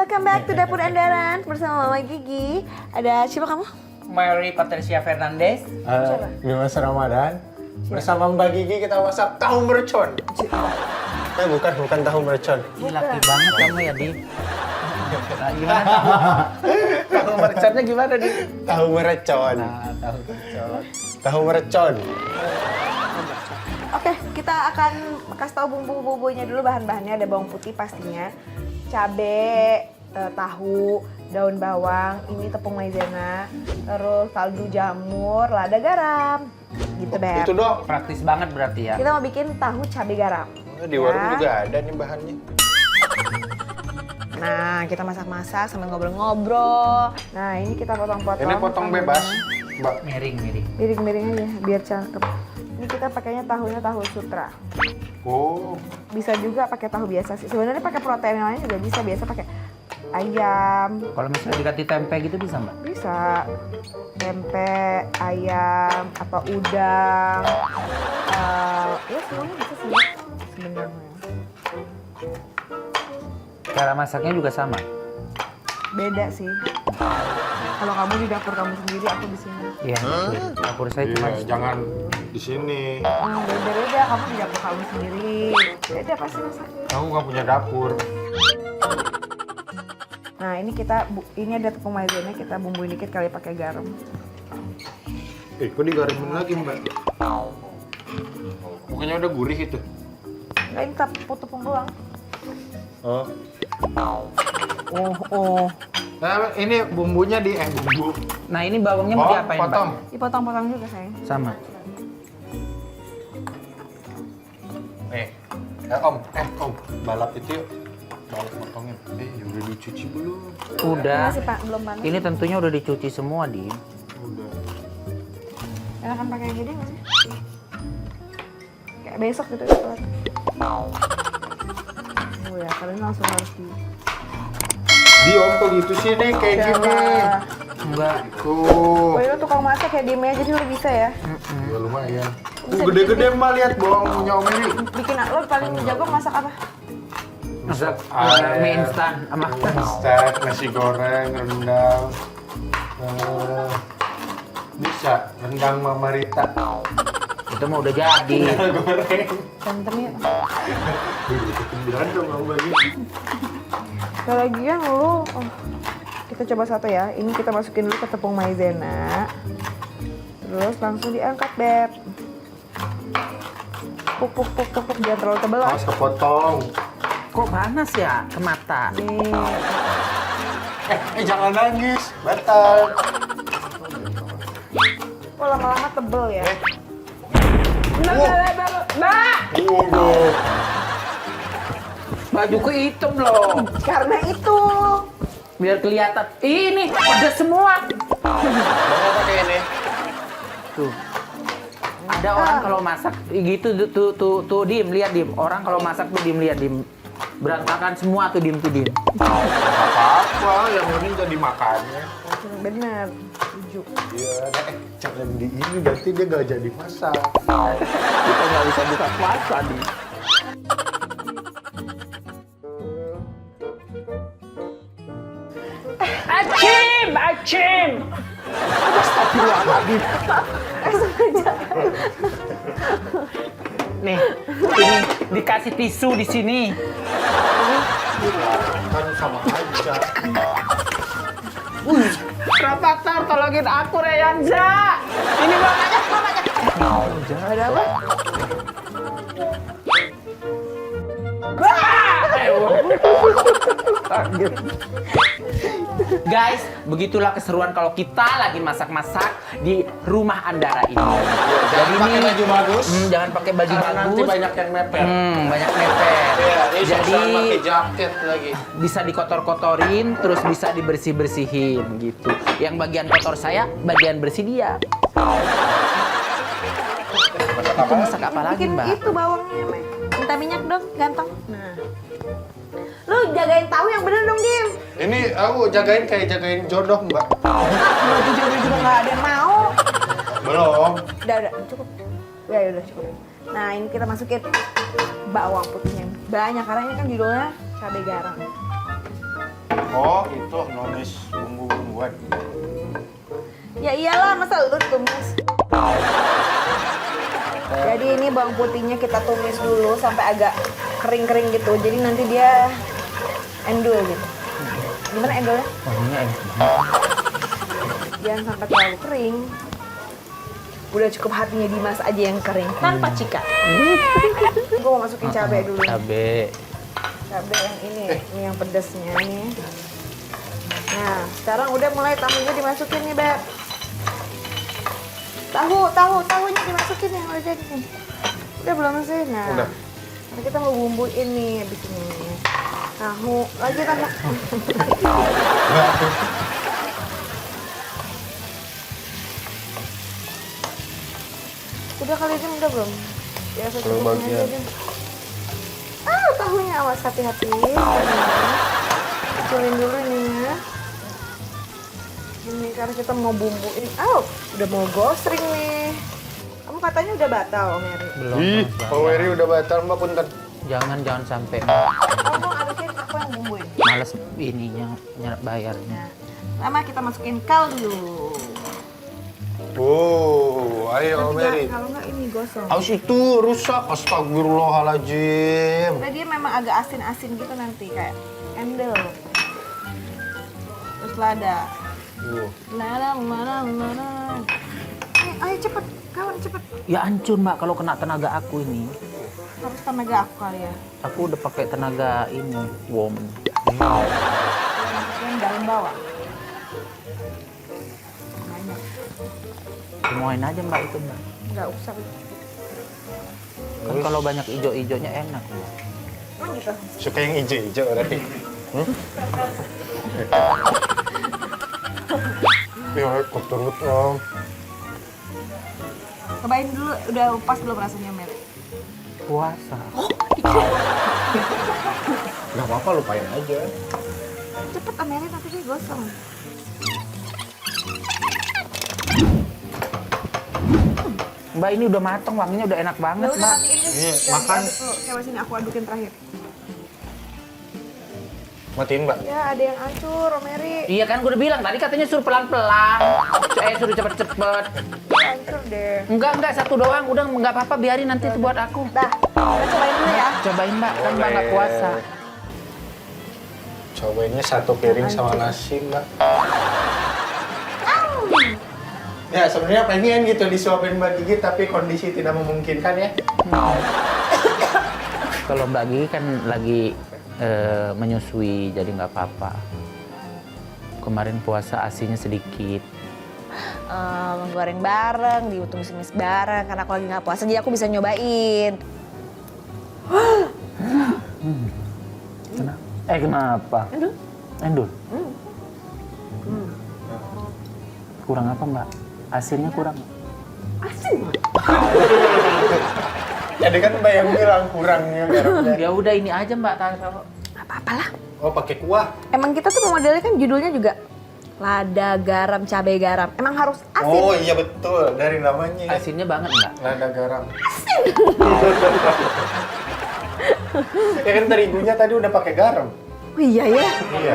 welcome back to Dapur Andaran bersama Mama Gigi. Ada siapa kamu? Mary Patricia Fernandez. Dimas Ramadan. Bersama Mbak Gigi kita masak tahu mercon. Bukan tahu mercon. Ih, laki banget kamu ya, Di. Nah, gimana tahu? Tahu merconnya gimana, Di? Tahu mercon. Nah, tahu mercon. Tahu mercon. Oke, kita akan kasih tahu bumbu-bumbunya dulu. Bahan-bahannya ada bawang putih pastinya, cabe, tahu, daun bawang, ini tepung maizena, terus kaldu jamur, lada garam. Gitu, Beb. Itu dong. Praktis banget berarti ya. Kita mau bikin tahu cabe garam. Di warung juga ada nih bahannya. Nah, kita masak-masak sambil ngobrol-ngobrol. Nah, ini kita potong-potong. Ini potong bebas, Mbak. Miring. Miring-miring aja, biar cakep. Ini kita pakainya tahunya tahu sutra. Oh. Bisa juga pakai tahu biasa sih. Sebenarnya pakai protein yang lain juga bisa. Biasa pakai ayam. Kalau misalnya diganti tempe gitu bisa, Mbak? Bisa. Tempe, ayam, atau udang. Ya semuanya bisa sih sebenarnya. Cara masaknya juga sama? Beda sih. Kalau kamu di dapur kamu sendiri, aku di sini. Iya, dapur saya cuma Jangan di sini. Beda-beda. Kamu di dapur kamu sendiri. Beda pasti masaknya. Kamu nggak punya dapur. Nah, ini ada tepung maizena, kita bumbuin dikit kali pakai garam. Kok digarimin lagi, Mbak? Bukannya udah gurih itu? Nah, ini tepung doang. Oh. Oh. Nah, ini bumbunya bumbu. Nah, ini bawangnya mau diapain, Mbak? potong. Dipotong-potong juga, sayang. Sama. Om, balap itu yuk. Balap potongin. Udah dicuci belum? Udah. Masih belum panas. Ini tentunya udah dicuci semua, Di. Udah. Enakan pakai yang gede nggak sih? Kayak besok gitu ya, keluar. Oh ya, kalian langsung harus Di Om kok gitu sih nih kayak gini. Enggak. Tuh. Oh, ini tukang masak ya, diem aja dulu bisa ya. Ya lumayan. Gede-gede Mbak, lihat bawangnya Om ini. Bikin lo paling jago masak apa? Masak Ayam. mie instan sama Instan, nasi goreng, rendang. Bisa rendang Mama Rita. itu mah udah jadi. Goreng. Santannya. Kebiran dong kamu bagi. Kalau lagian lu, kita coba satu ya. Ini kita masukin dulu ke tepung maizena. Terus langsung diangkat, Beb. Puk, jangan terlalu tebal lah. Awas kepotong. Kok panas ya ke mata? Nih, Jangan nangis, batal. kok lama-lama tebel ya. Mbak! Waduh. Bajuku hitam loh. Karena itu. Biar kelihatan. Ini udah semua. Mau pakai ini? Tuh. Ada orang kalau masak gitu tuh diem, lihat diem. Orang kalau masak tuh diem, lihat diem. Berantakan semua tuh diem. Apa-apa, yang penting jadi makannya. Bener, setuju. Iya, jangan di ini berarti dia gak jadi masak. Kita nggak bisa buka puasa nih. Acim. Astagfirullahaladzim. Nih, ini dikasih tisu di sini. Kan sama aja. Rafathar, tolongin aku Reyanza. Ini makanya. Ada apa? Guys, begitulah keseruan kalau kita lagi masak-masak di rumah Andara ini. Jadi pakai baju bagus. Jangan pakai baju Karena nanti bagus. banyak yang mepet. Banyak mepet. Iya, ini Jadi pakai jaket lagi. bisa dikotor-kotorin, terus bisa dibersih-bersihin gitu. Yang bagian kotor saya, bagian bersih dia. Itu masak apa lagi, Bikin Mbak? itu bawangnya, Mek. Minta minyak dong, ganteng. Nah. Lu jagain tahu yang bener dong, Dim. Ini aku jagain kayak jagain jodoh, Mbak. Baju jodoh juga nggak ada yang mau. Belum. Udah, cukup. Ya udah cukup. Nah, ini kita masukin bawang putihnya banyak karena ini kan judulnya cabai garam. Oh, itu nonis bumbu-bumbuan. Ya iyalah, masa lu tumis. Jadi ini bawang putihnya kita tumis dulu sampai agak kering-kering gitu. Jadi nanti dia endul gitu. Gimana endulnya? Wanginya enak. Jangan sampai terlalu kering. Udah cukup hatinya Dimas aja yang kering, tanpa cika. Gue mau masukin cabai dulu. Cabai. Cabai yang ini yang pedasnya nih. Nah, sekarang udah mulai tahunya dimasukin nih, Beb. Tahunya dimasukin yang udah jadi nih. Udah belum sih? Nah, Udah. Nah, kita mau bumbuin nih abis ini. Tahu, lagi tambah. Udah kali ini udah belum? Ya, Belum bagian. Tahunya awas hati-hati. Kecilin dulu ininya. Ini karena kita mau bumbuin. Udah mau gosring nih. Kamu katanya udah batal, Om Eri. Belum. Ih, Bang. Pak Weri udah batal, Mbak, punten. Jangan sampai Kamu abisin aku yang bumbuin. males ininya bayarnya. Nah, pertama kita masukin kaldu. Wow, ayo Om Eri. Kalau nggak ini gosong. Aus itu rusak, astagfirullahaladzim. Karena dia memang agak asin-asin gitu nanti kayak endel. Terus lada. Lada. Ayo cepet, kawan cepet. Ya ancur Mbak kalau kena tenaga aku ini. Harus tenaga aku kali ya. Aku udah pakai tenaga ini, woman. Masukin daun bawang. Banyak. Semuain aja Mbak itu Mbak. Nggak usah. Kan kalau banyak ijo-ijonya enak. Oh gitu. Suka yang hijau-hijau berarti. Ya, kotor Om. Cobain dulu, udah pas belum rasanya Mer? Puasa. Gak apa-apa, lupain aja. Cepet Amerin nanti dia gosong. Mbak ini udah mateng, wanginya udah enak banget Ya udah Mbak. nanti ini Iya, jangan makan. diaduk dulu. Coba sini aku adukin terakhir. Matiin, Mbak. Ya ada yang hancur, Romeri. Iya kan gue udah bilang tadi katanya suruh pelan-pelan. Suruh cepet-cepet. Hancur deh. Enggak, satu doang. Udah nggak apa-apa, biarin nanti itu buat aku. Dah, kita cobain dulu ya. Cobain Mbak, kan Mbak nggak Boleh. puasa. Cobainnya satu piring sama nasi, Mbak. Ya, sebenarnya pengen gitu disuapin Mbak Gigi, tapi kondisi tidak memungkinkan ya. Kalau Mbak Gigi kan lagi menyusui, jadi nggak apa-apa. Kemarin puasa asinya sedikit. Menggoreng bareng, ditumis-tumis bareng, karena aku lagi nggak puasa, jadi aku bisa nyobain. Kenapa? Endul. Endul? Kurang apa Mbak? Asinnya kurang? Asin banget. Jadi kan Mbak yang bilang kurangnya garamnya. Ya udah ini aja Mbak, taruh. Apa-apalah. Oh, pakai kuah. Emang kita tuh modelnya kan judulnya juga lada, garam, cabai garam. Emang harus asin. Oh iya betul, dari namanya. Asinnya banget Mbak. Lada garam. Ya kan terigunya tadi udah pakai garam. Oh iya ya. Iya.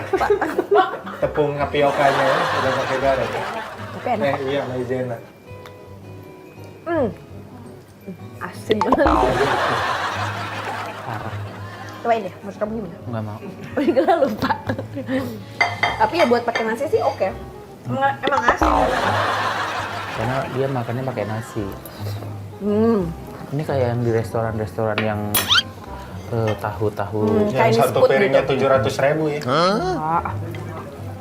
Tepung apiokanya ya udah pakai garam. Tapi enak. Iya, maizena. Asin banget. Parah. Cobain deh, menurut kamu gimana? Nggak mau. Oh iya lupa. Tapi ya buat pakai nasi sih oke. Emang asin. Karena dia makannya pakai nasi. Ini kayak yang di restoran-restoran yang tahu-tahu. Kayak Yang satu disebut piringnya gitu. 700.000 ya. Enggak.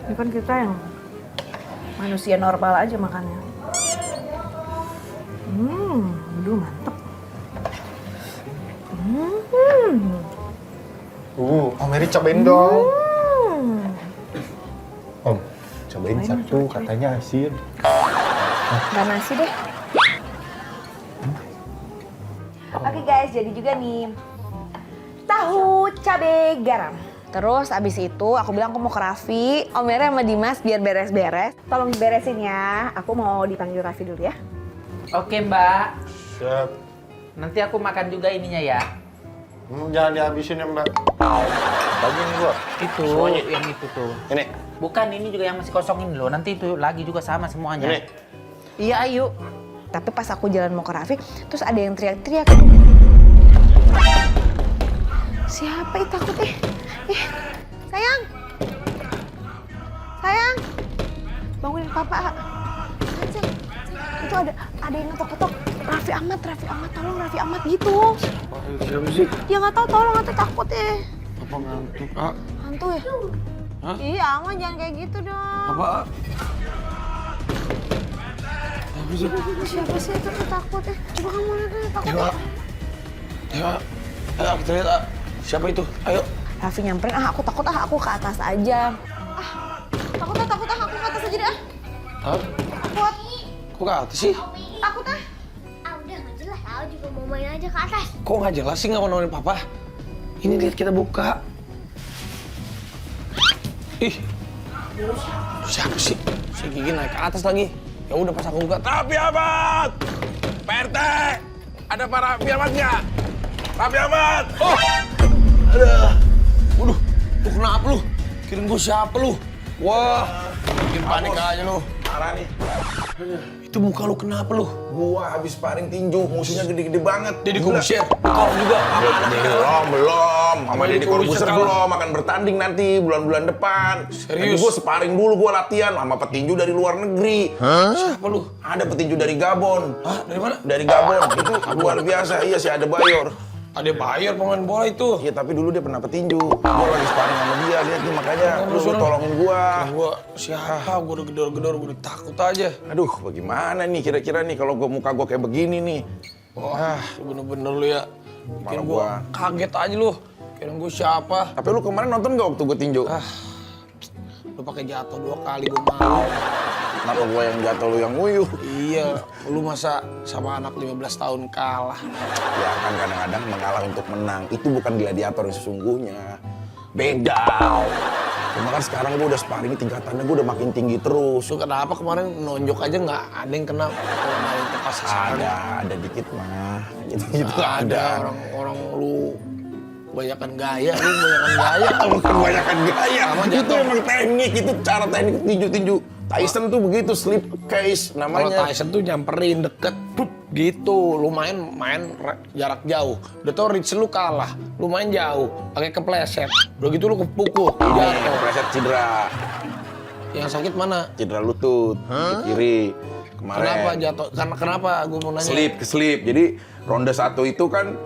Ini kan kita yang manusia normal aja makannya. Aduh mantep. Om Eri cobain dong. Om, cobain Cobain, satu, cobain. katanya asin. Nggak nasi deh. Oke guys, jadi juga nih tahu cabai garam. Terus abis itu aku bilang aku mau ke Raffi, Om Eri sama Dimas biar beres-beres. Tolong beresin ya, aku mau dipanggil Raffi dulu ya. Oke Mbak, Siap. nanti aku makan juga ininya ya. Jangan dihabisin ya Mbak. Bagiin gua. Itu, Semuanya. yang itu tuh. Ini. Bukan, ini juga yang masih kosongin loh. Nanti itu lagi juga sama semuanya. Ini. Iya, ayo. Tapi pas aku jalan mau ke Raffi, terus ada yang teriak-teriak. Siapa itu takut sayang. Sayang. Bangunin papa. Sayang. Itu ada yang ngetok-ketok. Raffi Ahmad, tolong Raffi Ahmad gitu. Siapa sih? Ya nggak tahu, tolong aku takut Apa ngantuk? Ah, Hantu ya? Hah? Iya, Aman jangan kayak gitu dong. apa? Apa sih? Siapa sih itu takut Coba kamu lihat deh, takut Dewa. Dewa. Ayo kita lihat. Siapa itu? Ayo. Raffi nyamperin, aku takut aku ke atas aja. Takut aku ke atas aja deh Hah? Takut, Kok ke atas sih? takut Udah nggak jelas, aku juga mau main aja ke atas. Kok nggak jelas sih nggak mau nemenin papa? Ini lihat kita buka. Ih, siapa sih? Si Gigi naik ke atas lagi. Ya udah pas aku buka. Raffi Ahmad, PRT, ada Pak Raffi Ahmad nggak? Raffi Ahmad. Oh, ada. Waduh, lu kenapa lu? Kirim gua siapa lu? Wah, bikin panik aja lu. Parah nih. Itu muka lu kenapa lu? Gua habis sparring tinju, musuhnya gede-gede banget. Deddy Corbuzier, kau juga sama anaknya. Belum. Sama Deddy Deddy Corbuzier kalah. belum. Akan bertanding nanti bulan-bulan depan. Serius? Gue sparring dulu, gue latihan sama petinju dari luar negeri. Siapa lu? Ada petinju dari Gabon. Hah? Dari mana? Dari Gabon. Itu luar biasa. Iya sih, ada Bayor. Ada bayar pemain bola itu. Iya, tapi dulu dia pernah petinju. Gue lagi sparring sama dia, lihat nih makanya. Lu tolongin gua. Gua siapa? Gua udah gedor-gedor, gua udah takut aja. Aduh, bagaimana nih kira-kira nih kalau muka gua kayak begini nih. Wah, bener-bener lu ya. Bikin Malah gua kaget aja lu. Kira gua siapa? Tapi lu kemarin nonton gak waktu gua tinju? Lu pakai jatuh 2 kali gua malu. Kenapa gua yang jatuh lu yang nguyuh? Iya, lu masa sama anak 15 tahun kalah. Ya kan kadang-kadang mengalah untuk menang. Itu bukan gladiator yang sesungguhnya. Beda. Cuma kan sekarang gua udah sparring tingkatannya gua udah makin tinggi terus. Lu kenapa kemarin nonjok aja nggak ada yang kena main tepas sasaran? Ada dikit mah. Gitu Ada orang lu kebanyakan gaya, lu kebanyakan gaya. Bukan kebanyakan gaya. Sama Itu jatuh. emang teknik, itu cara teknik tinju-tinju. Tyson tuh begitu, slip case Kalau namanya. Tyson tuh nyamperin deket, gitu. Lu main jarak jauh. Udah tau reach lu kalah, lu main jauh, pakai kepleset. Udah gitu lu kepukul, Ini jatuh. preset cedera. Yang sakit mana? Cedera lutut, di kiri. Kemarin. Kenapa jatuh? Karena kenapa? Gue mau nanya. Keslip. Jadi ronde 1 itu kan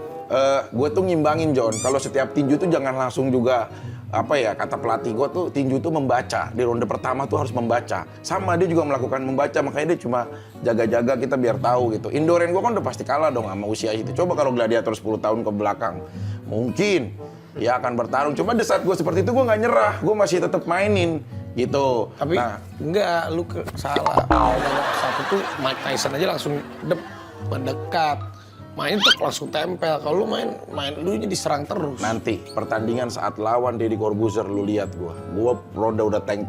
gue tuh ngimbangin John. Kalau setiap tinju tuh jangan langsung juga kata pelatih gue tuh tinju tuh membaca. Di ronde pertama tuh harus membaca. Sama dia juga melakukan membaca, makanya dia cuma jaga-jaga kita biar tahu gitu. Indoren gue kan udah pasti kalah dong sama usia itu. Coba kalau gladiator 10 tahun ke belakang, mungkin ya akan bertarung. Cuma di saat gue seperti itu gue nggak nyerah, gue masih tetap mainin gitu. Tapi enggak, lu salah. Satu tuh Mike Tyson aja langsung mendekat. Main tuh langsung tempel. Kalau lu main lu jadi serang terus. Nanti pertandingan saat lawan Deddy Corbuzier lu lihat gua ronde udah teng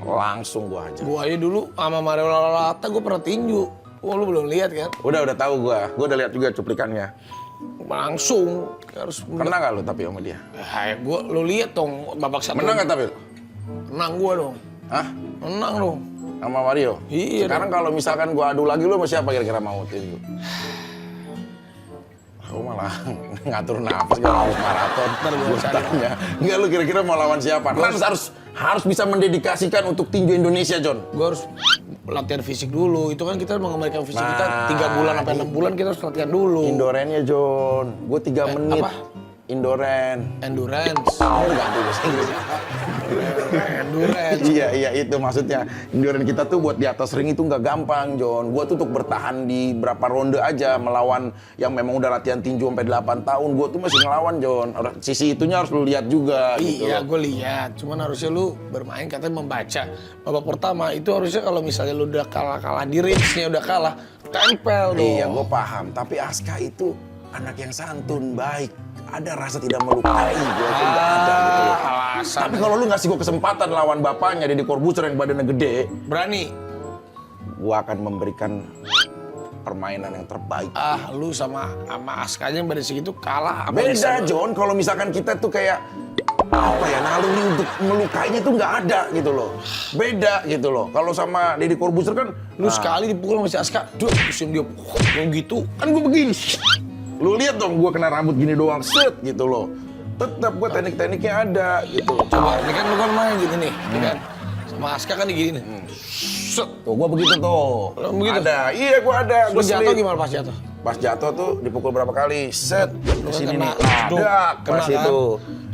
langsung gua aja. Gua aja dulu sama Mario Lalata gua pernah tinju. Lu belum lihat kan? Udah tahu gua udah lihat juga cuplikannya. Langsung harus Kena gak lu tapi sama dia? lu lihat dong babak satu. Menang gak tapi? Menang gua dong. Hah? Menang dong. Sama Mario? Iya. Sekarang kalau misalkan gua adu lagi lu sama siapa kira-kira mau tinju? Aku malah ngatur nafas gak harus maraton. Ntar gua cari. tanya. Enggak, lu kira-kira mau lawan siapa? Harus bisa mendedikasikan untuk tinju Indonesia, John. Gua harus latihan fisik dulu. Itu kan kita mengembalikan fisik kita Nah, 3 bulan sampai 6 bulan kita harus latihan dulu. Indorennya, John. Gue 3 menit. apa? Indoren. Endurance. Oh, ganti bahasa Inggris. Endurance. Iya, itu maksudnya. Indoren kita tuh buat di atas ring itu nggak gampang, John. Gue tuh untuk bertahan di berapa ronde aja melawan yang memang udah latihan tinju sampai 8 tahun. Gue tuh masih ngelawan, John. Sisi itunya harus lu lihat juga. gitu Iya, loh. gue lihat. Cuman harusnya lu bermain katanya membaca. Babak pertama itu harusnya kalau misalnya lu udah kalah di range-nya udah kalah, tempel dong. Iya, gue paham. Tapi Aska itu anak yang santun, baik. Ada rasa tidak melukai, gue tuh nggak ada gitu loh. Alasan. Tapi kalau lu ngasih gue kesempatan lawan bapaknya Deddy Corbuzier yang badannya gede, Berani. gue akan memberikan permainan yang terbaik. Lu sama Aska aja yang pada segitu kalah. Beda John, kalau misalkan kita tuh kayak apa ya, naluri untuk melukainya tuh nggak ada gitu loh. Beda gitu loh. Kalau sama Deddy Corbuzier kan, Lu sekali dipukul sama si Aska, terus dia gitu. kan gue begini. Lu lihat dong, gue kena rambut gini doang, set gitu loh. Tetap gue teknik-tekniknya ada gitu. Coba, ini kan lu kan main gini nih, ini kan. Sama Aska kan digini nih. Set. Tuh gue begitu tuh. Lu begitu? Ada, iya gue ada. Lu Gua jatuh slip. gimana pas jatuh? Pas jatuh tuh dipukul berapa kali, set. Lu Di sini kena, nih, duk, ada kena pas kan? itu.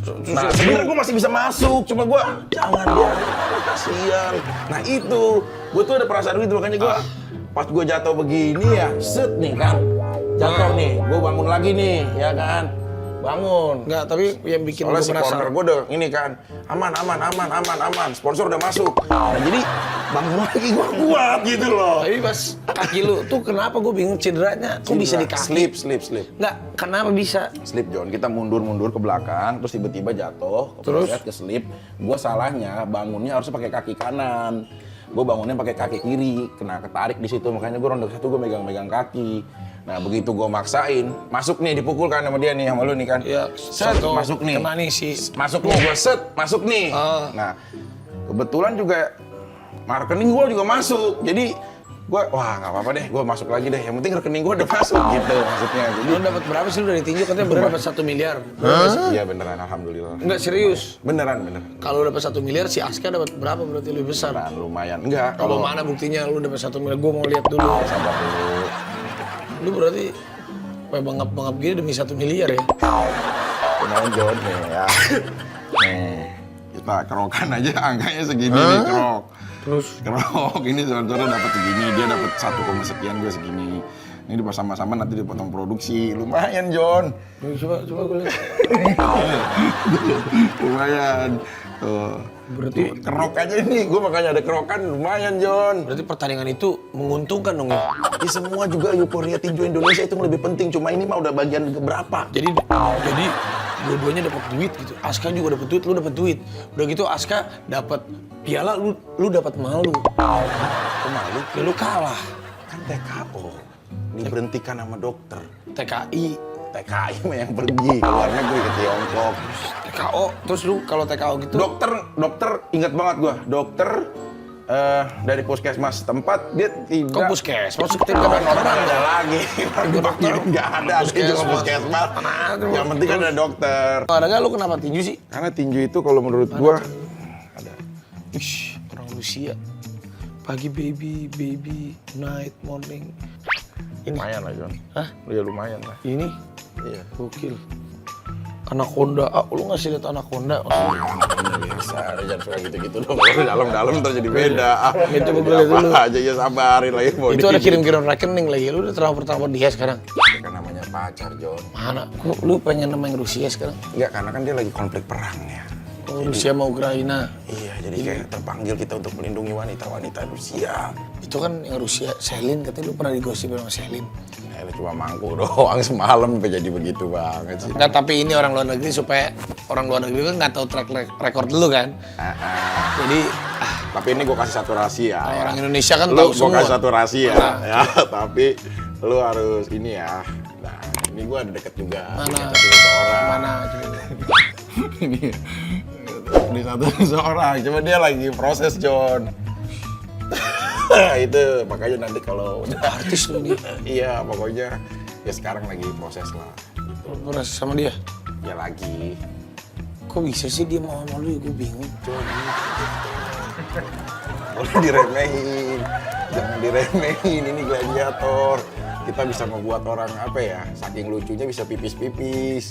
Terus Nah ya, sebenarnya gue masih bisa masuk, cuma gue jangan dia, kasihan. Nah itu, gue tuh ada perasaan gitu, makanya gue pas gue jatuh begini ya, set nih kan, jatuh nih, gue bangun lagi nih, ya kan, bangun. Enggak, tapi yang bikin Soalnya gue si corner penasaran. gue udah ini kan, aman, sponsor udah masuk. Nah jadi bangun lagi gue kuat gitu loh. Tapi pas kaki lu tuh kenapa gue bingung cederanya? Kok bisa di kaki? Slip. Enggak, kenapa bisa? Slip John, kita mundur ke belakang, terus tiba-tiba jatuh, Terus? ke slip. Gue salahnya bangunnya harusnya pakai kaki kanan. Gue bangunnya pakai kaki kiri, kena ketarik di situ, makanya gue ronde satu gue megang kaki. Nah begitu gue maksain, masuk nih, dipukul kan sama dia nih, sama lu nih kan. Iya, Set, satu, masuk nih. kena nih si Masuk nih, gue set, masuk nih. Nah kebetulan juga rekening gue juga masuk, jadi gue wah nggak apa-apa deh, gue masuk lagi deh. Yang penting rekening gue udah masuk gitu maksudnya. Jadi Lu dapat berapa sih lu dari tinju? Katanya bener dapat 1 miliar. iya beneran, alhamdulillah. Enggak serius. Beneran. Kalau dapat 1 miliar si Aska dapat berapa berarti lebih besar? Beneran, lumayan. Enggak, Kalau mana buktinya lu dapat 1 miliar? Gua mau lihat dulu. sabar dulu. Lu berarti kayak bangap-bangap gini demi 1 miliar ya? Lumayan John nih ya. Nih, kita kerokan aja angkanya segini nih kerok. Terus Kerok ini saudara dapat segini, dia dapat 1, sekian, gue segini. Ini pas sama-sama nanti dipotong produksi. Lumayan John. coba gue lihat. Lumayan. Tuh. Berarti Kerok aja ini, gue makanya ada kerokan lumayan John. berarti pertandingan itu menguntungkan dong ya? Ini semua juga euforia tinju Indonesia itu yang lebih penting. Cuma ini mah udah bagian berapa? Jadi dua-duanya dapat duit gitu. Aska juga dapat duit, lu dapat duit. Udah gitu Aska dapat piala, lu dapat malu. Kok malu? Ya lu kalah. Kan TKO. Diberhentikan sama dokter. TKI, TKI mah yang pergi ke luar negeri ke Tiongkok. TKO, terus lu kalau TKO gitu Dokter ingat banget gua. Dokter dari puskesmas tempat dia tidak. kok puskesmas kita Orang kan orang ada lagi. Ibu dokter. Nggak ada cuma Puskesmas. puskesmas. Mana ada, Yang penting kan ada dokter. Ada nggak lu kenapa tinju sih? Karena tinju itu kalau menurut gua ada. Ish, orang Rusia. Pagi baby, night, morning. Ini, Lumayan lah John. hah? Ya lumayan lah. Ini, Iya. gokil. Anaconda, lu ngasih lihat anaconda? Biasa, jangan suka gitu-gitu dong. Kalau dalam-dalam ntar jadi beda. Itu Jadi gua lihat apa dulu. aja ya sabarin lah ya. mau Itu ada di- kirim-kirim rekening lagi. Lu udah transfer dia sekarang? Ya kan namanya pacar John. Mana? Kok lu pengen namain Rusia sekarang? Enggak, karena kan dia lagi konflik perang ya. Oh, Rusia sama Ukraina. Iya, jadi kayak terpanggil kita untuk melindungi wanita-wanita Rusia. Itu kan yang Rusia, Selin. Katanya lu pernah digosipin sama Selin. Ya, cuma mangku doang semalam sampai jadi begitu banget sih. Nggak, tapi ini orang luar negeri supaya orang luar negeri kan nggak tahu track record lu kan. Jadi Tapi ini gue kasih satu rahasia. ya. orang Indonesia kan Lu tahu gue semua. kasih satu rahasia Mana? ya, tapi lu harus ini ya. Nah, ini gue ada deket juga. Mana? Ada satu seorang. Mana? Ini satu seorang, cuma dia lagi proses John. Itu makanya nanti kalau udah Artis lu dia. iya pokoknya ya sekarang lagi proses lah. Lu pernah sama dia? Ya lagi. Kok bisa sih dia mau sama lu ya? Gue bingung. Boleh diremehin, jangan diremehin, ini gladiator. Kita bisa membuat orang apa ya, saking lucunya bisa pipis-pipis.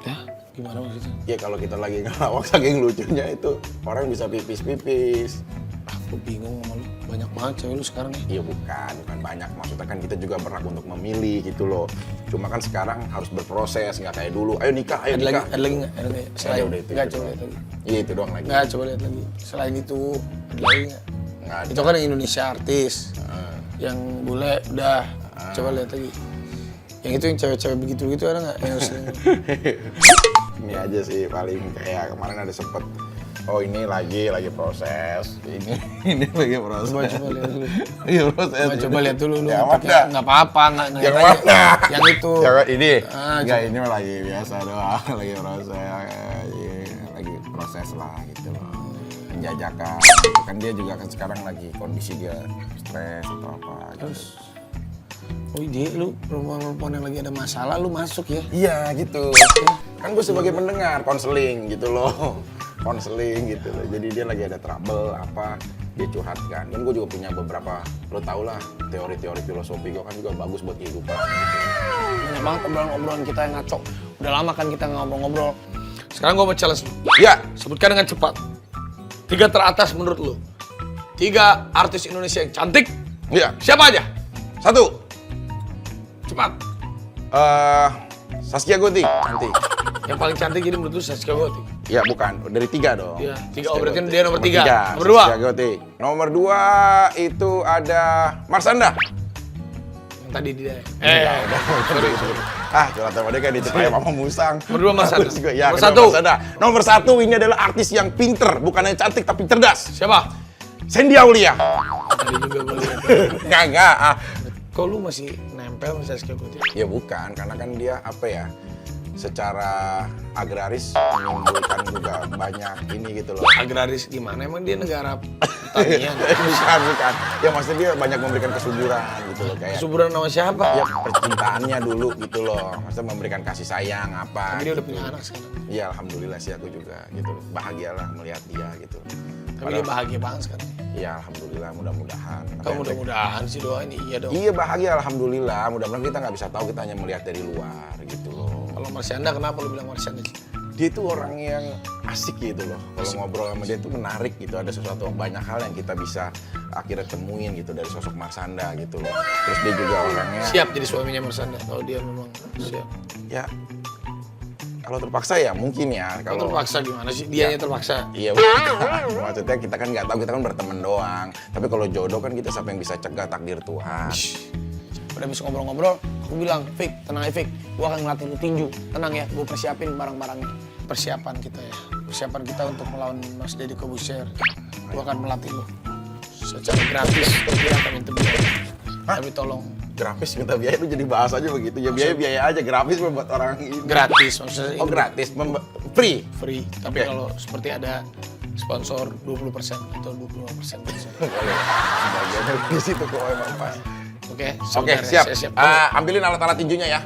Ya? Gimana maksudnya? Ya kalau kita lagi ngelawak saking lucunya itu orang bisa pipis-pipis. Aku bingung sama lu. Banyak banget cewek lu sekarang ya. Iya bukan banyak. Maksudnya kan kita juga berhak untuk memilih gitu loh. Cuma kan sekarang harus berproses, nggak kayak dulu. Ayo nikah, ayo Ada lagi? nikah. Ada lagi nggak? Ada lagi? Selain udah itu nggak, doang. coba lihat lagi. Iya itu doang lagi. Nggak, coba lihat lagi. Selain itu ada lagi nggak? Nggak ada. Itu kan yang Indonesia artis. Yang bule udah. Coba lihat lagi. Yang itu yang cewek-cewek begitu-begitu ada nggak? Yang muslim. Ini aja sih paling kayak kemarin ada sempet Oh ini lagi proses. Ini lagi proses. Coba lihat dulu. Iya proses. Coba lihat dulu lu. Yang mana? Nggak apa-apa, nggak Yang aja. mana? Yang itu. Yang ini. Coba. Ini lagi biasa doang, lagi proses. Lagi proses lah gitu loh. Penjajakan. Kan dia juga kan sekarang lagi kondisi dia stres atau apa. Terus, oh ide lu perempuan yang lagi ada masalah lu masuk ya? Iya gitu. Kan gue sebagai pendengar konseling gitu loh. Konseling gitu loh. Jadi dia lagi ada trouble apa, dia curhatkan. Kan gue juga punya beberapa, lo tau lah, teori-teori filosofi gue kan juga bagus buat kehidupan gitu. Banyak banget obrolan-obrolan kita yang ngaco. Udah lama kan kita ngobrol-ngobrol. Sekarang gue mau challenge lu. Ya, Sebutkan dengan cepat. 3 teratas menurut lu. 3 artis Indonesia yang cantik. iya. Siapa aja? 1. Cepat. Saskia Gotik, cantik. Yang paling cantik jadi menurut lu Saskia Gotik. Ya bukan, dari 3 dong. Iya, 3. Saskia Oh, berarti Gotik. dia nomor 3. Nomor 2. Saskia Gotik. Nomor 2 itu ada Marsanda. Yang tadi dia. Curhat sama dia kan dicepai Mama Musang. Nomor 2 Marsanda. Terus ya, Nomor kedua 1. Marsanda. Nomor 1 ini adalah artis yang pinter, bukan hanya cantik tapi cerdas. Siapa? Sandy Aulia. Tadi juga gue lihat. Enggak. Kok lu masih nempel sama Saskia Gotik? Ya bukan, karena kan dia apa ya, secara agraris menimbulkan juga banyak ini gitu loh. Agraris gimana? Emang dia negara pertanian? bukan. Ya maksudnya dia banyak memberikan kesuburan gitu loh. Kayak Kesuburan sama siapa? ya percintaannya dulu gitu loh. Maksudnya memberikan kasih sayang apa. Tapi dia udah gitu. punya anak sekarang. Iya alhamdulillah sih aku juga gitu loh. Bahagialah melihat dia gitu. Tapi dia bahagia banget sekarang. Iya alhamdulillah mudah-mudahan. Kamu mudah-mudahan sih doain iya dong. Iya bahagia alhamdulillah. Mudah-mudahan kita nggak bisa tahu, kita hanya melihat dari luar gitu loh. Kalau Marsyanda kenapa lu bilang Marsyanda? Dia itu orang yang asik gitu loh. Kalau ngobrol sama dia itu menarik gitu. Ada sesuatu banyak hal yang kita bisa akhirnya temuin gitu dari sosok Marsanda gitu loh. Terus dia juga orangnya Siap jadi suaminya Marsyanda kalau dia memang siap. ya kalau terpaksa ya mungkin ya. Kalau terpaksa gimana sih? Dianya terpaksa. Iya bukan. Maksudnya kita kan nggak tahu, kita kan berteman doang. Tapi kalau jodoh kan kita siapa yang bisa cegah, takdir Tuhan. Udah bisa ngobrol-ngobrol, aku bilang, Fik, tenang ya Fik, gua akan ngelatih lu tinju. Tenang ya, gua persiapin barang-barangnya. Persiapan kita ya. Persiapan kita untuk melawan Mas Deddy Corbuzier. Gua akan melatih lu. Secara gratis, dia akan minta biaya. Tapi tolong. Grafis minta biaya itu jadi bahas aja begitu. Ya biaya aja, grafis buat orang ini. Gratis, maksudnya Oh gratis, free. free. Tapi Oke. kalau seperti ada sponsor 20% atau 25%. Bagiannya di situ kok emang pas. Oke, Oke, sebentar ya, siap. saya siap. Ambilin alat-alat tinjunya ya.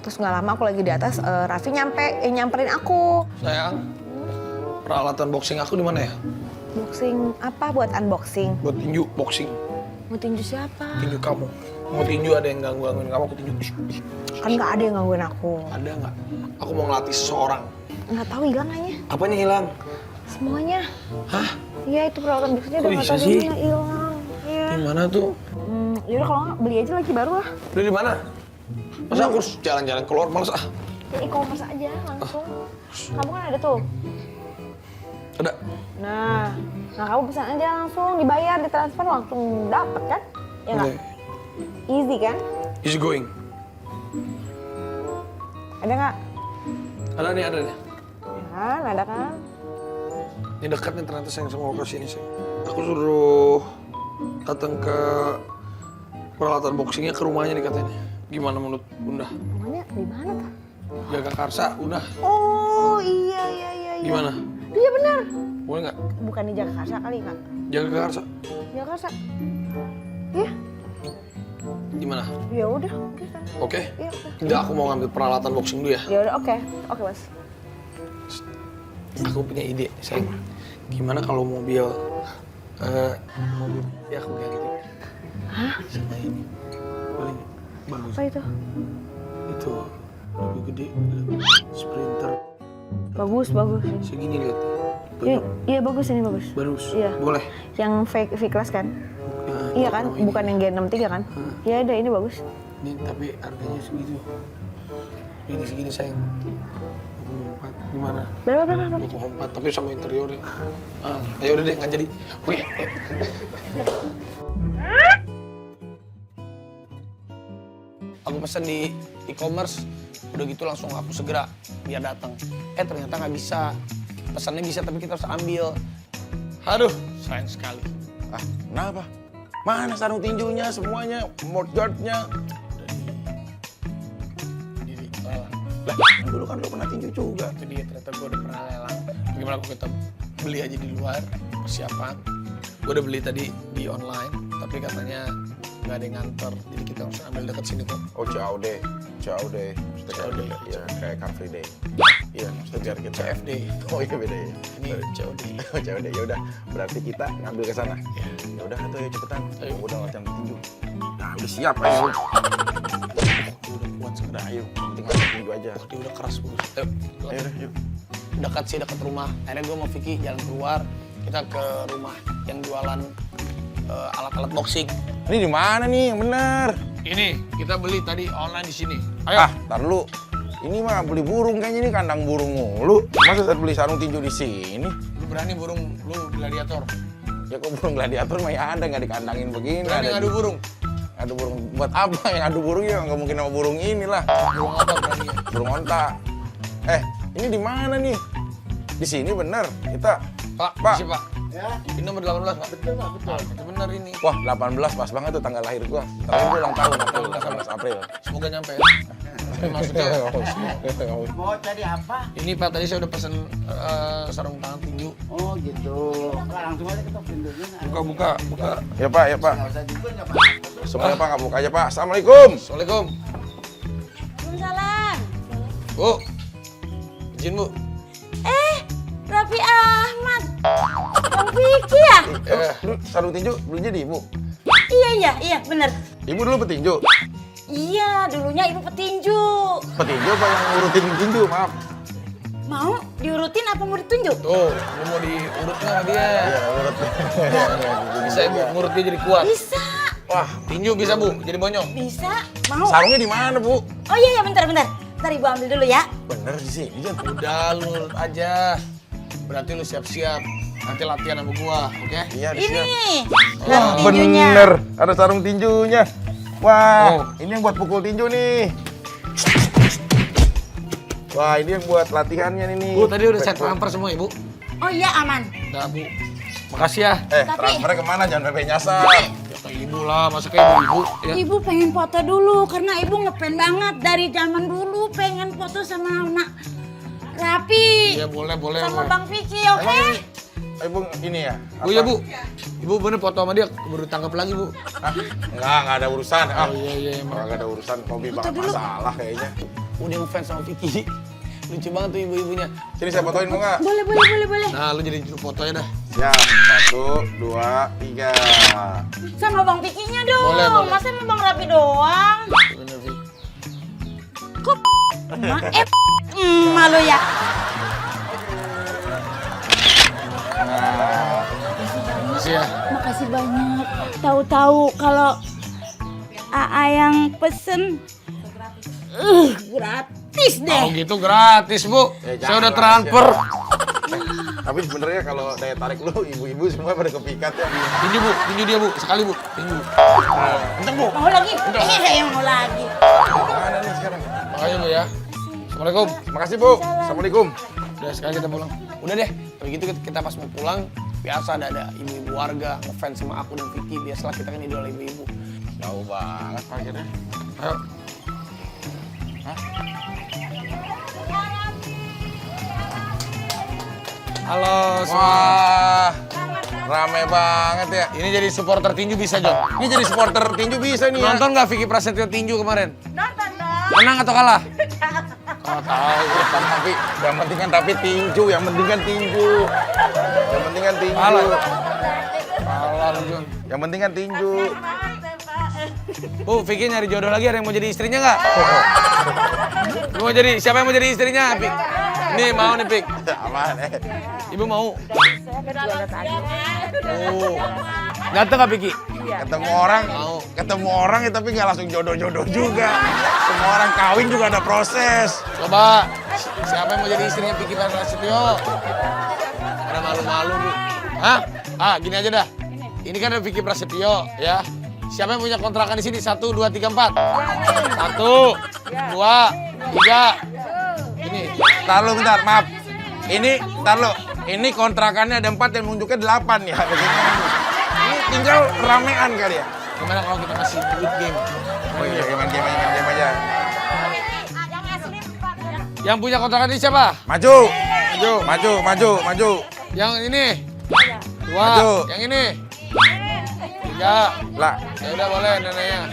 Terus nggak lama aku lagi di atas, Raffi nyamperin aku. Sayang, peralatan boxing aku di mana ya? Boxing apa buat unboxing? Buat tinju boxing. Mau tinju siapa? Tinju kamu. Mau tinju ada yang gangguin kamu, aku tinju. Kan nggak ada yang gangguin aku. Ada nggak? Aku mau ngelatih seseorang. Nggak tahu hilang kayaknya. Apanya hilang? Semuanya. Hah? Iya itu peralatan boxingnya Kok udah nggak bisa tahu sih? di mana hilang. Iya. Di mana tuh? Yaudah kalau nggak beli aja lagi baru lah. Beli di mana? Masa aku harus jalan-jalan keluar males ah? Ya e-commerce aja langsung. Kamu kan ada tuh. Ada. Nah kamu pesan aja langsung, dibayar, ditransfer langsung dapet kan? Ya nggak? Oke. Easy kan? Easy going. Ada nggak? Ada nih, ada nih. Kan, ada kan? Ini dekat nih ternyata sayang sama lokasi ini sayang. Aku suruh datang ke peralatan boxingnya ke rumahnya nih katanya. Gimana menurut Bunda? Namanya di mana tuh? Jaga Karsa, Bunda. Oh iya. Gimana? Iya benar. Boleh nggak? Bukan di Jakarta kali kak? Jaga Karsa. Jakarta. Iya. Gimana? Ya udah. Oke. Oke? Iya udah. Tidak, aku mau ngambil peralatan boxing dulu ya. Ya udah oke. Oke mas. Aku punya ide, sayang. Gimana kalau mobil ya aku ganti. Hah? Sama ini. Boleh nggak? Bagus. Apa itu? Itu lebih gede, lebih sprinter. Bagus. Segini lihat. Iya bagus ini bagus. Bagus. Iya. Boleh. Yang V-Class kan? Nah, Iya kan? kalau ini. Bukan yang G63 kan? Iya ada ini bagus. Ini tapi harganya segitu. Ini segini sayang. 24. Gimana? Berapa? 24 tapi sama interiornya. Ayo udah deh nggak jadi. Oke. Aku pesan di e-commerce, udah gitu langsung aku segera biar datang. Ternyata nggak bisa. pesannya bisa tapi kita harus ambil. Aduh, sayang sekali. Ah, kenapa? Mana sarung tinjunya semuanya, mouthguardnya? Diri lelang. Lah, dulu kan lo pernah tinju juga. Itu dia, ternyata gue udah pernah lelang. Bagaimana aku kita beli aja di luar, persiapan. Gue udah beli tadi di online, tapi katanya nggak ada yang nganter. Jadi kita harus ambil dekat sini kok. Oh, COD. Maksudnya COD. Iya, kayak Car Free Day. Iya, maksudnya biar kita CFD. Oh iya beda ya. Ini COD. Oh, COD. Ya udah, berarti kita ngambil ke sana. Ya udah, atuh ya cepetan. Ayo. Udah latihan tinju. Nah, udah siap ayo. Udah kuat sekarang. Udah ayo, penting latihan tinju aja. Dia udah keras bos. Ayo, Ayo udah, yuk. dekat sih, dekat rumah. Akhirnya gue sama Vicky jalan keluar, kita ke rumah yang jualan alat-alat boxing. Ini di mana nih yang bener? Ini kita beli tadi online di sini. Ah, tar lu. Ini mah beli burung kayaknya, ini kandang burung mulu. Masa saya beli sarung tinju di sini? Lu berani burung lu gladiator? Ya kok burung gladiator mah ya ada, nggak dikandangin begini. Berani Ada ngadu burung? Adu burung buat apa? Yang adu burung ya nggak mungkin sama burung inilah. Burung apa berani? Burung onta. Ini di mana nih? Di sini bener. Kita. Pak, Pak. isi, Pak. Ya. Ini nomor 18, Pak. Betul, Pak, betul. Itu benar ini. Wah, 18 pas banget tuh tanggal lahir gua. Terakhir gua ulang tahun 18 April. Semoga nyampe ya. Tapi maksudnya Mau cari apa? ini Pak, tadi saya udah pesen sarung tangan tinju. Oh gitu. Nah, langsung aja kita pintunya. Buka. Ya Pak, ya Pak. Nggak usah juga nggak apa-apa. Semuanya Pak, nggak buka aja Pak. Assalamualaikum. Assalamualaikum. Waalaikumsalam. Bu. Izin, Bu. Raffi Ahmad. Bang Vicky ya? Lu sarung tinju belinya di Ibu. Iya, bener. Ibu dulu petinju. Iya, dulunya ibu petinju. Petinju apa yang ngurutin tinju? Maaf. Mau diurutin apa mau ditunjuk? Tuh, lu mau diurutnya sama dia. Iya, urut. Bisa Ibu ngurut dia jadi kuat. Bisa, Wah, Tinju bisa, Bu, jadi bonyong. bisa. Mau? sarungnya di mana, Bu? Oh iya, bentar. Ntar ibu ambil dulu ya. Bener di sini, Jan. Udah, lu nurut aja. Berarti lu siap-siap. Nanti latihan sama gua, oke? Iya, di sini. Ini, Wah, sarung tinjunya. bener. Ada sarung tinjunya. Wah, Oh. ini yang buat pukul tinju nih. Wah, ini yang buat latihannya nih. Bu, tadi udah saya transfer semua, Ibu. Oh iya, aman. Udah, Bu. Makasih ya. Tapi- Transfernya kemana? Jangan pepe nyasar. Ya ke Ibu lah, masa ke Ibu-Ibu. Ya. Ibu pengen foto dulu karena ibu ngefans banget dari zaman dulu pengen foto sama anak Raffi. Iya, boleh. Sama boleh. Bang Vicky, oke? Emang Ibu ini ya? Bu, ya, Bu. Ibu bener foto sama dia, baru ditangkap lagi, Bu. Hah? Enggak ada urusan. Oh, iya, emang. Enggak ada urusan. Hobi banget masalah kayaknya. Udah ngefans sama Vicky. Lucu banget tuh ibu-ibunya. Sini saya fotoin mau nggak? Boleh. Nah, lu jadi juru fotonya dah. Ya, 1, 2, 3. Sama Bang Vicky-nya dong. Boleh. Masa sama Bang Raffi doang? Bener, Vi. Kok malu ya? Makasih ya. Makasih banyak. Tahu-tahu kalau AA yang pesen gratis deh. Oh gitu gratis, Bu. Ya, Saya udah jangan transfer. Tapi sebenarnya kalau daya tarik lu, ibu-ibu semua pada kepikat ya. Tinju, Bu. Tinju dia, Bu. Sekali, Bu. Tinju. Kenceng, Bu. Mau lagi? Saya mau lagi. Mana nih sekarang? Makasih, Bu ya. Assalamualaikum. Makasih, Bu. Assalamualaikum. Udah, sekarang kita pulang. Udah deh. Kalau gitu kita pas mau pulang, biasa ada ibu-ibu warga ngefans sama aku dan Vicky. Biasalah kita kan idola ibu-ibu. Jauh banget parkirnya. Ayo. Halo semua. Wah, rame banget ya. Ini jadi supporter tinju bisa, Jon? Ini jadi supporter tinju bisa nih ya. Nonton nggak Vicky Prasetyo tinju kemarin? Nonton dong. Menang atau kalah? Nggak tahu, tapi yang penting kan tinju, yang penting kan tinju. Yang penting kan tinju. Kalah. Kalah lu, Jon. Yang penting kan tinju. Bu, Vicky nyari jodoh lagi, ada yang mau jadi istrinya nggak? Lu mau jadi, siapa yang mau jadi istrinya, Pik? Nih, mau nih, Pik. Aman Ibu mau? Oh. Ganteng nggak, Vicky? Ketemu orang ya tapi nggak langsung jodoh-jodoh juga. Semua orang kawin juga ada proses. Coba, siapa yang mau jadi istrinya Vicky Prasetyo? Ada malu-malu, Bu. Hah? Gini aja dah. Ini kan ada Vicky Prasetyo, ya. Siapa yang punya kontrakan di sini? 1, 2, 3, 4. 1, 2, 3. Ini. Bentar, maaf. Ini, ntar lo, ini kontrakannya ada 4 dan menunjuknya 8 ya. Bagaimana? Ini tinggal ramean kali ya. Gimana kalau kita kasih duit game? Oh iya, main game aja. Yang punya kontrakan ini siapa? Maju. Yang ini? 2. Maju. Yang ini? 3. Lah. Ya udah boleh neneknya.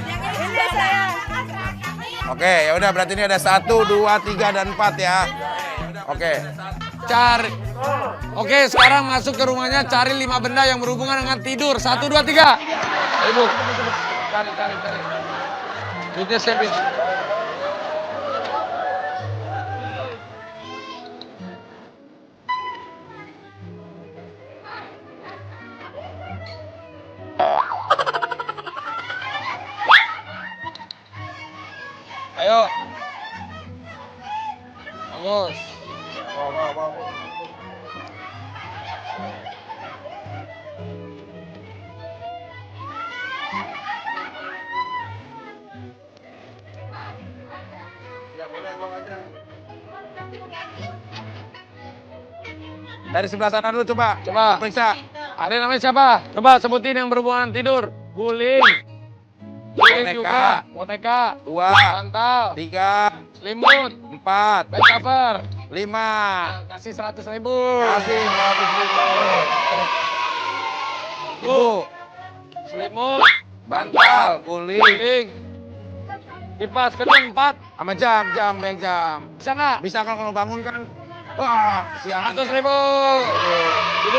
Oke, ya udah berarti ini ada 1, 2, 3 dan 4 ya. Oke. Cari. Oke, sekarang masuk ke rumahnya cari 5 benda yang berhubungan dengan tidur. 1, 2, 3. Ibu. Cari. Duitnya siapin. Ayo. Bagus. Dari sebelah sana dulu coba. Coba. Periksa. Ada yang namanya siapa? Coba sebutin yang berhubungan tidur. Guling. Guling juga. Boneka. 2, Bantal. 3, Selimut. 4, Bed cover. 5. Kasih 100.000. Kasih 100.000. Bu. Selimut. Bantal, guling, Guling. Kipas kedung 4. sama jam. Bisa nggak? Bisa kalau bangun kan. Wah, siang. 100.000. Ini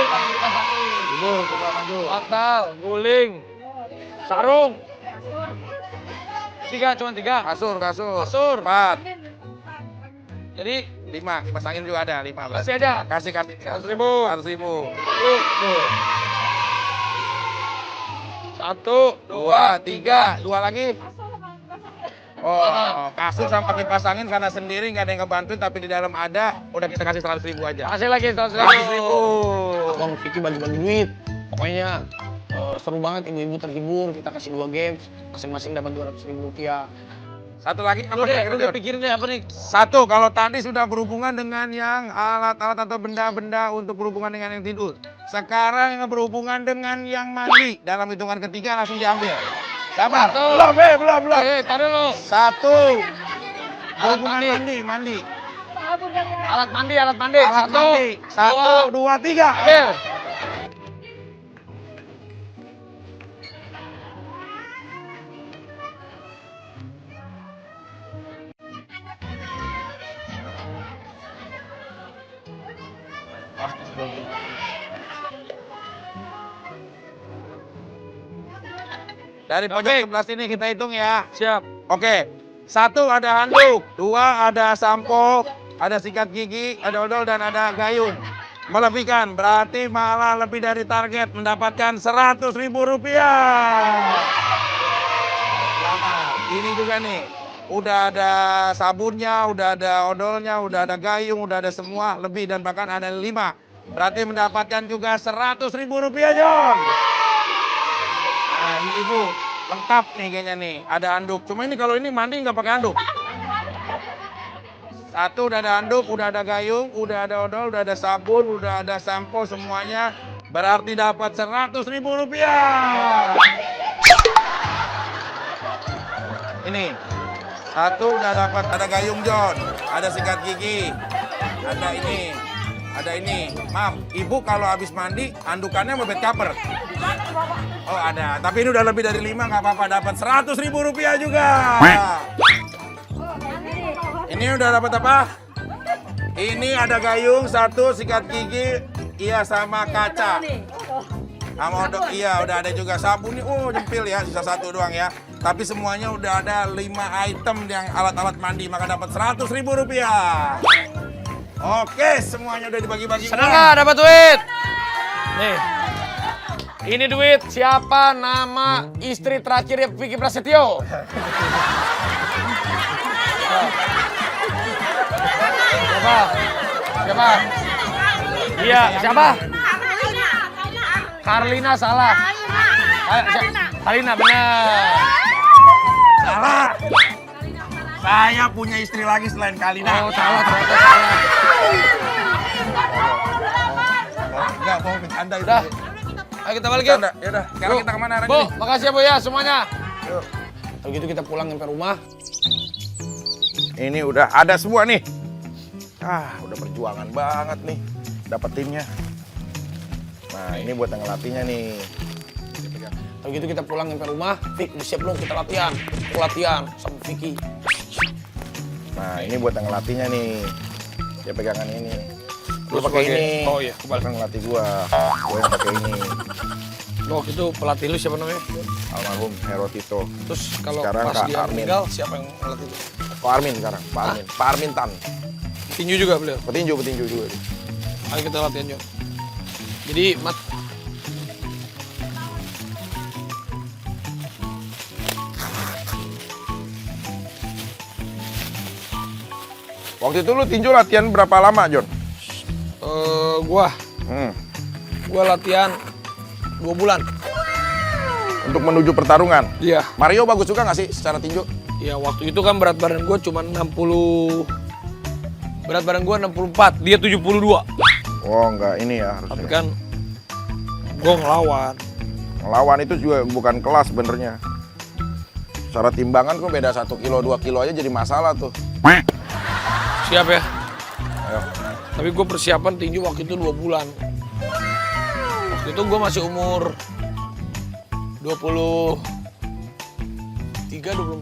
kan kita pasangin. Ibu, coba maju. Bantal. Guling. Sarung. 3, cuma 3. Kasur. 4, Jadi 5. Pasangin juga ada 5. kasih aja. Kasih. 100.000. 100.000. 1, 2, 3. 2 lagi. Oh, kasur sama kipas angin karena sendiri nggak ada yang ngebantuin tapi di dalam ada. Udah kita kasih 100.000 aja. kasih lagi 100.000. 100.000. Bang Vicky bagi-bagi duit. Pokoknya seru banget, ibu-ibu terhibur. Kita kasih 2 games, masing-masing dapat 200.000 rupiah. Satu lagi apa Udah pikirin deh apa nih? 1, kalau tadi sudah berhubungan dengan yang alat-alat atau benda-benda untuk berhubungan dengan yang tidur. Sekarang yang berhubungan dengan yang mandi. Dalam hitungan ketiga langsung diambil. Sabar. Belum. Tadi lo. 1. Berhubungan mandi. Alat mandi. Alat mandi. 1, 2, 3. Ambil. Dari pojok sebelah sini kita hitung ya. Siap. Oke. 1 ada handuk, 2 ada sampo, ada sikat gigi, ada odol dan ada gayung. Melebihkan berarti malah lebih dari target mendapatkan 100.000 rupiah. Ini juga nih. Udah ada sabunnya, udah ada odolnya, udah ada gayung, udah ada semua lebih dan bahkan ada 5. Berarti mendapatkan juga 100.000 rupiah, John. Nah, ini ibu lengkap nih kayaknya nih. Ada handuk. Cuma ini kalau ini mandi nggak pakai handuk. 1 udah ada handuk, udah ada gayung, udah ada odol, udah ada sabun, udah ada sampo semuanya. Berarti dapat 100.000 rupiah. Ini 1 udah dapat, ada gayung John, ada sikat gigi, ada ini. Maaf, ibu kalau habis mandi handukannya mau bed cover. Oh ada, tapi ini udah lebih dari 5 nggak apa-apa, dapat 100.000 rupiah juga. Ini udah dapat apa? Ini ada gayung 1, sikat gigi, iya sama kaca. Sama iya udah ada juga sabun nih, jempil ya, sisa 1 doang ya. Tapi semuanya udah ada 5 item yang alat-alat mandi, maka dapat 100.000 rupiah. Oke, semuanya udah dibagi-bagi. Senang nggak dapat duit? Nih. Ini duit siapa nama istri terakhir Vicky Prasetyo? Siapa? Iya, siapa? Karlina salah. Karlina benar. Salah. Saya punya istri lagi selain Kalina. Oh, salah ternyata salah. Anda itu. Udah. Ayo kita balik yuk. Ya udah, sekarang Bu, kita kemana Bu, lagi? makasih ya Bu ya semuanya. Yuk. Kalau gitu kita pulang sampai rumah. Ini udah ada semua nih. Udah perjuangan banget nih dapetinnya. Nah, ini buat yang ngelatihnya nih. Kalau gitu kita pulang sampai rumah. Fik, udah siap belum kita latihan? Aku latihan sama Vicky. Nah, ini buat yang ngelatihnya nih. Dia pegangan ini. Lu pakai ini. Oh iya, kebalik. Kan ngelatih gua yang pakai ini. Oh, itu pelatih lu siapa namanya? Almarhum Hero Tito. Terus kalau Sekarang pas Kak dia Armin. meninggal, siapa yang ngelatih lu? Pak Armin sekarang, Pak Armin. Pak Armin Tan. Tinju juga beliau. Petinju juga. Ayo kita latihan yuk. Jadi, Mat, Waktu itu lu tinju latihan berapa lama, John? gua latihan 2 bulan. Untuk menuju pertarungan. Iya. Mario bagus juga nggak sih secara tinju? Ya waktu itu kan berat badan gua cuma 60. Berat badan gua 64, dia 72. Oh, enggak ini ya Tapi harusnya. kan gua ngelawan. Ngelawan itu juga bukan kelas sebenarnya. Secara timbangan kok beda 1 kilo, 2 kilo aja jadi masalah tuh. Siap ya? Ayo. Tapi gue persiapan tinju waktu itu 2 bulan. Waktu itu gue masih umur 23-24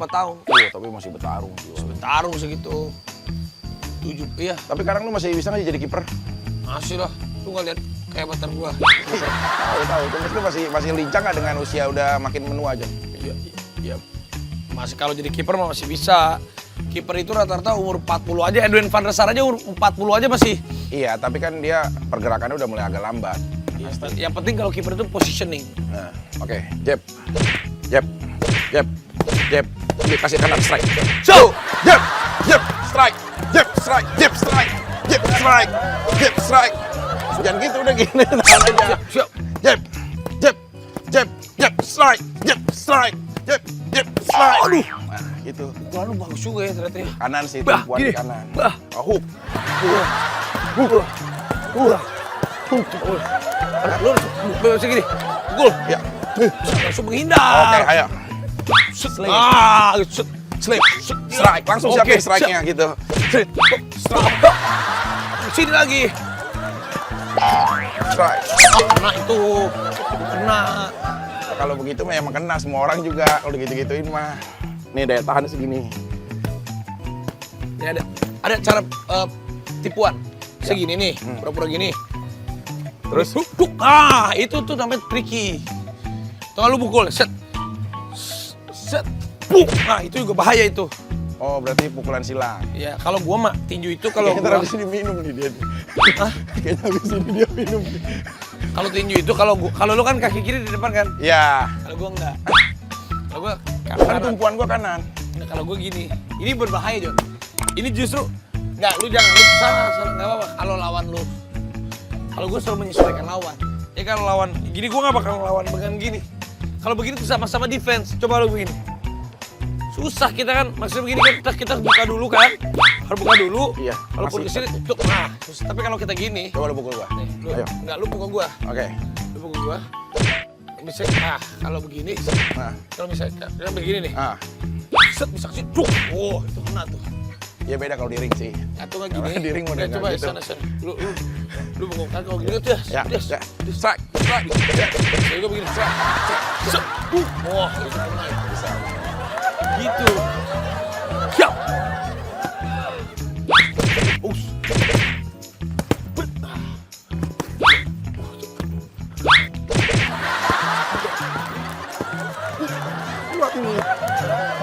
tahun. Tapi masih bertarung juga. Bertarung segitu. 7, iya. Tapi sekarang lu masih bisa nggak jadi kiper? Masih lah. Lu nggak lihat kehebatan gue. Tahu. Terus lu masih lincah nggak dengan usia udah makin menua aja? Iya. Masih kalau jadi kiper mah masih bisa. Kiper itu rata-rata umur 40 aja. Edwin van der Sar aja umur 40 aja masih. Iya, tapi kan dia pergerakannya udah mulai agak lambat. Yang penting kalau kiper itu positioning. Nah, oke. Jab. Dikasih kanan strike. So, Jab. Strike. Jangan gitu udah gini. Tahan aja. siap. Jab. Strike. Aduh. Nah, gitu. Pukulan lu bagus juga ya ternyata ya. Kanan sih, Bah, tumpuan gini. di kanan. Bah. Hook. Lu bisa gini. Pukul. Ya. Langsung menghindar. Oke, ayo. Slip. Slip. Strike. Langsung Oke, siapin strike-nya gitu. Strike. Sini lagi. Strike. Kena itu. Kena. Nah, kalau begitu mah emang kena semua orang juga. Kalau gitu-gituin mah. Nih daya tahan segini. Ini ada cara tipuan. Segini nih, pura-pura gini. Terus Duk. Itu tuh namanya tricky. Tengah lu pukul, set. Puk. Nah, itu juga bahaya itu. oh berarti pukulan silang. Ya, kalau gua mah tinju itu kalau Kayaknya gua habis ini minum nih dia. Hah? Kayaknya habis ini dia minum. Kalau tinju itu kalau lu kan kaki kiri di depan kan? Ya. Kalau gua enggak. Kalau gua Kan kanan. tumpuan gua kanan. Nah, kalau gua gini. Ini berbahaya, Jon. Ini justru enggak, lu jangan lu salah enggak apa-apa kalau lawan lu. Kalau gua selalu menyesuaikan lawan. Ya kan lawan gini gua enggak bakal lawan dengan gini. Kalau begini tuh sama-sama defense. Coba lu begini. Susah kita kan, maksudnya begini kan kita buka dulu kan. Harus buka dulu. Iya, Walaupun masih kesini, tuh, nah, susah. Tapi kalau kita gini, Coba lu pukul gua. nih, lu, Ayo. enggak, lu pukul gua. Oke. Lu pukul gua. Misalnya, kalau begini, Nah. kalau misalnya begini nih, set bisa sih, duk. Oh, itu kena tuh. Ya beda kalau di ring sih. Atau nggak Kalau gini? di ring Udah, model coba gitu. sana. Lu bengong kan kalau gini tuh, Ya. Strike. Jadi gue begini, set, wah, itu kena itu. Gitu. Siap.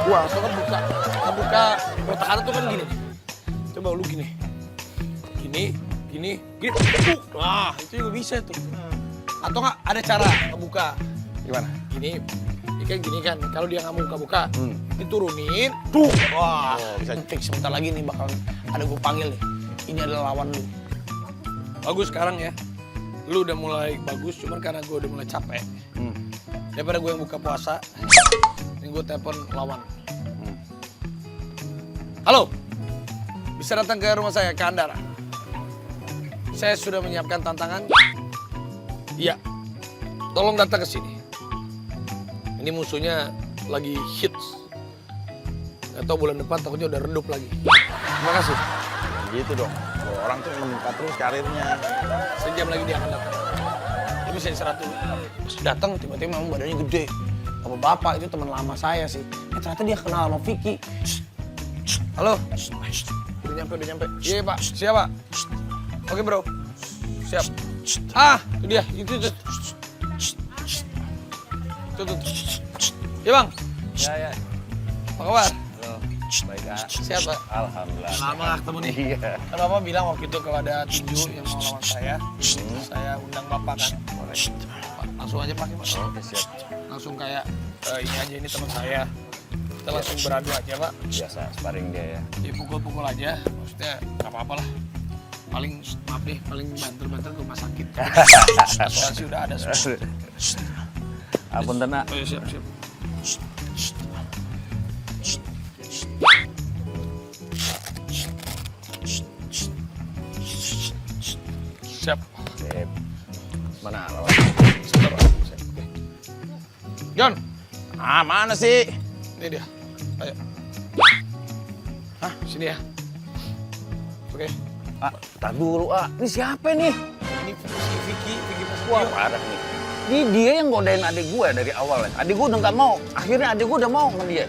Wah, itu kan buka pertahanan tuh kan gini. Coba lu gini. Gini. Wah, itu juga bisa tuh. Atau nggak ada cara ngebuka. Gimana? Gini kan. Kalau dia nggak mau buka-buka, diturunin. Tuh. Wah, bisa fix. Sebentar lagi nih bakal ada gue panggil nih. Ini adalah lawan lu. Bagus sekarang ya. Lu udah mulai bagus, cuman karena gue udah mulai capek. Daripada gue yang buka puasa, ini gue telepon lawan. Halo, bisa datang ke rumah saya, ke Andara. Saya sudah menyiapkan tantangan. Iya. Tolong datang ke sini. Ini musuhnya lagi hits. Atau bulan depan takutnya udah redup lagi. Terima kasih. Gitu dong. Orang tuh meningkat terus karirnya. Sejam lagi dia akan datang. Dia bisa istirahat dulu. Pas datang tiba-tiba memang badannya gede. Bapak itu teman lama saya sih. Ternyata dia kenal sama Vicky. Halo. Udah nyampe. Iya Pak, siap Pak. Oke bro. Siap. Ah, itu dia. Itu. Tuh. Iya Bang. Ya. Apa kabar? Baik, Kak. Siap Pak. Alhamdulillah. Lama gak ketemu nih. Iya. Kan Bapak bilang waktu itu kalau ada tinju yang mau lawan saya undang Bapak kan. Pak, langsung aja pakai Pak. Oke, siap. Langsung kayak ini aja, ini teman saya. Kita langsung beradu aja Pak. Biasa sparring dia ya. Dipukul-pukul aja, maksudnya nggak apa-apa lah. Paling, maaf deh, paling banter-banter ke rumah sakit. Asuransi udah ada semua. Ampun tenang. Oh, ya, siap. Siap. Sip. Mana lawan? Sebentar, Pak. Siap. Oke. John, Ah, mana sih? ini dia. Ayo. Hah, sini ya. Oke. Tak dulu, Ini siapa nih? Ini si Vicky Wah, Prasetyo. parah nih. Ini dia yang godain adik gue dari awal ya. Adik gue udah nggak mau. Akhirnya adik gue udah mau sama dia.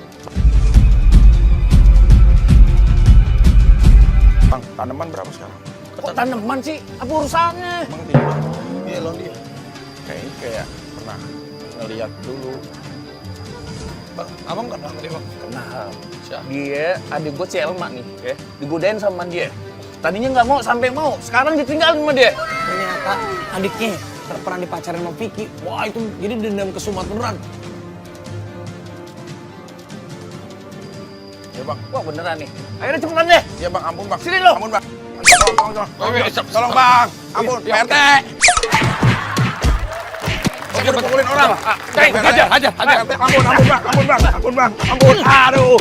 Bang, tanaman berapa sekarang? Kok tanaman sih? Apa urusannya? Bang, timbang. Iya, lo dia. Kayaknya kayak pernah ngeliat dulu. Bang, abang kenal sama dia, Bang? Kenal. Siapa? Dia adik gue si Elma nih, ya. Digodain sama dia. Tadinya nggak mau, sampai mau. Sekarang ditinggalin sama dia. Ternyata adiknya pernah dipacarin sama Vicky. Wah, itu jadi dendam kesumat beneran. Ya bang. Wah, beneran nih. Akhirnya cepetan deh. Ya bang, ampun bang. Sini lo. Ampun bang. Tolong. Tolong bang. Ampun, Iya, Pak RT. Oke, Udah pukulin orang. Hajar. Ampun bang. Ampun bang. Ampun. Aduh.